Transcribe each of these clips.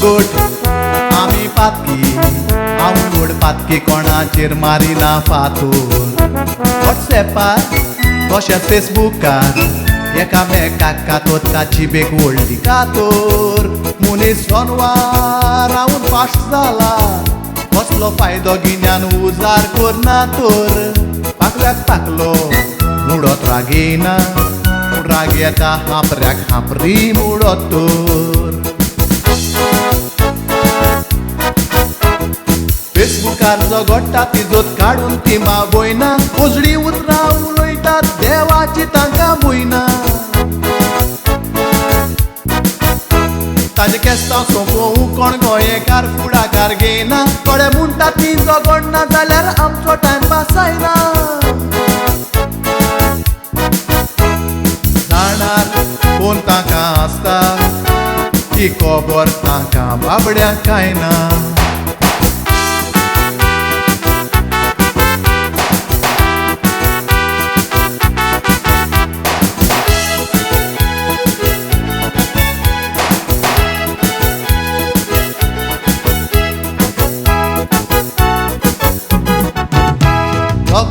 सोगोट आमी पातकी आवड पातकी कोणाचेर मारिना फातोर व्हॉट्सएपार तशेंच फेसबुकार एकामेकाक कातोताची बेग व्हडली कातोर मनीस सोनवार रावून फास्ट जाला कसलो फायदो गिन्यान उजार करना तर पाकल्याक पाकलो मुडोत राग येना राग येता हांपऱ्याक हांपरी मुडोत तर फेसबुकार झगडटा तिजोत काडून ती मागोयना उजडी उतरां उलयतात देवाची तांकां भुयना ताजे केस्तां सोंपोवूं कोण गोंयकार फुडाकार घेयना थोडे म्हणटा ती झगडना जाल्यार आमचो टायमपास जायना जाणार कोण तांकां आसता ती खबर तांकां बाबड्यांक कांय ना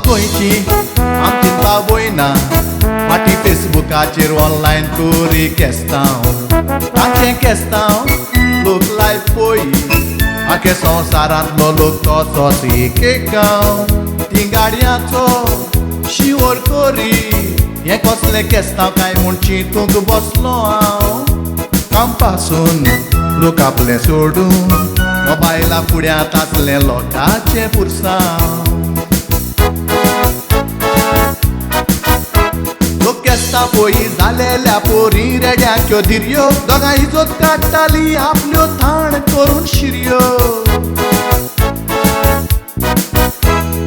गोंयची आमची बाबोयना फाटी फेसबुकाचेर ऑनलायन करी केस्तांव तांचे केस्तांव लोक लायफ पळय आखे संवसारांतलो लोक तसोच एक गांव ती गाडयांचो शिवर करी हे कसले केस्तांव काय म्हूण चिंतूंक बसलो हांव काम पासून लोक आपलें सोडून मोबायला फुड्यांत आसले लोकांचे पुरसांव केस्तां पोई जालेल्या पोरी रेड्याच्यो धिरयो दोगां इजोत काडटाली आपल्यो थाण करून शिरयो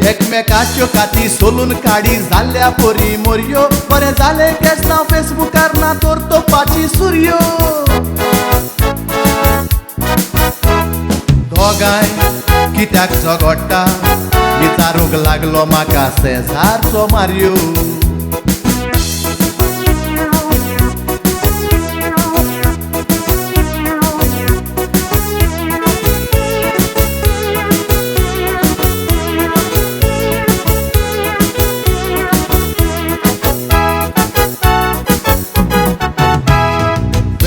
एकमेकाच्यो काती सोलून काडी जाल्ल्या पोरी मोरयो बरें जालें केस्तां फेसबुकार ना तर तोपाची सुरयो दोगांय कित्याक झगडटा विचारूंक लागलो म्हाका शेजारचो मारयो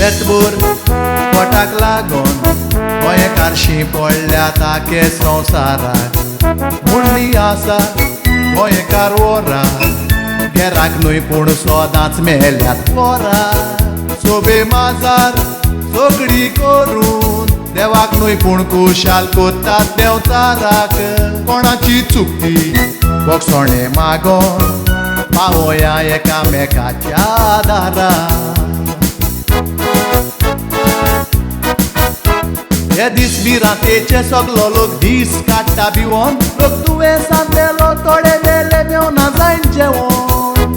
वेतभर पोटाक लागून गोंयकारशी पडल्यात आखे संवसाराक म्हणली आसा गोंयकार वोरा घेराक न्हय पूण सोदांच मेल्यात पोरा सोबे माजार सगळी करून देवाक न्हय पूण कुशाल कोत्तात देवताराक कोणाची चुकी बोगसोणे मागोन पावोया एकामेकाच्या दाराक हे दीस बी रातेचे सगलो लोक दीस काडटा भिवोन लोक दुयेंसांतलो थोडे वेले मेवना जायन जेवण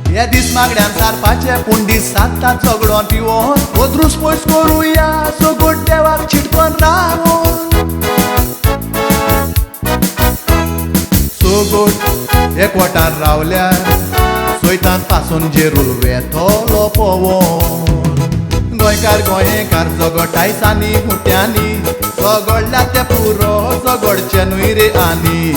हे दीस मागड्यान सारपाचे पूण दीस सारतात सगळो पिवोन ओद्रूस पयस करुया सोगोट देवाक चिटकोन रावून सोगोट एकवटान रावल्यार सोयतान पासून जेरूल वेतोलो पवोन गोंयकार गोंयकार झगटायसांनी मुट्यांनी झगडल्या ते पुरो झगडचे न्हय रे आनी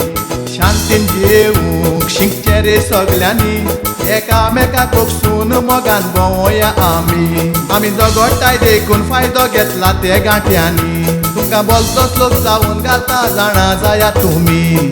शांतीन जेवूंक शिंकचे रे सगल्यांनी एकामेकाक ओगसून मोगान भोंवया आमी झगडटाय देखून फायदो घेतला ते गांठ्यांनी तुमकां बोलतोच लोक जावून घालता जाणा जाया तुमी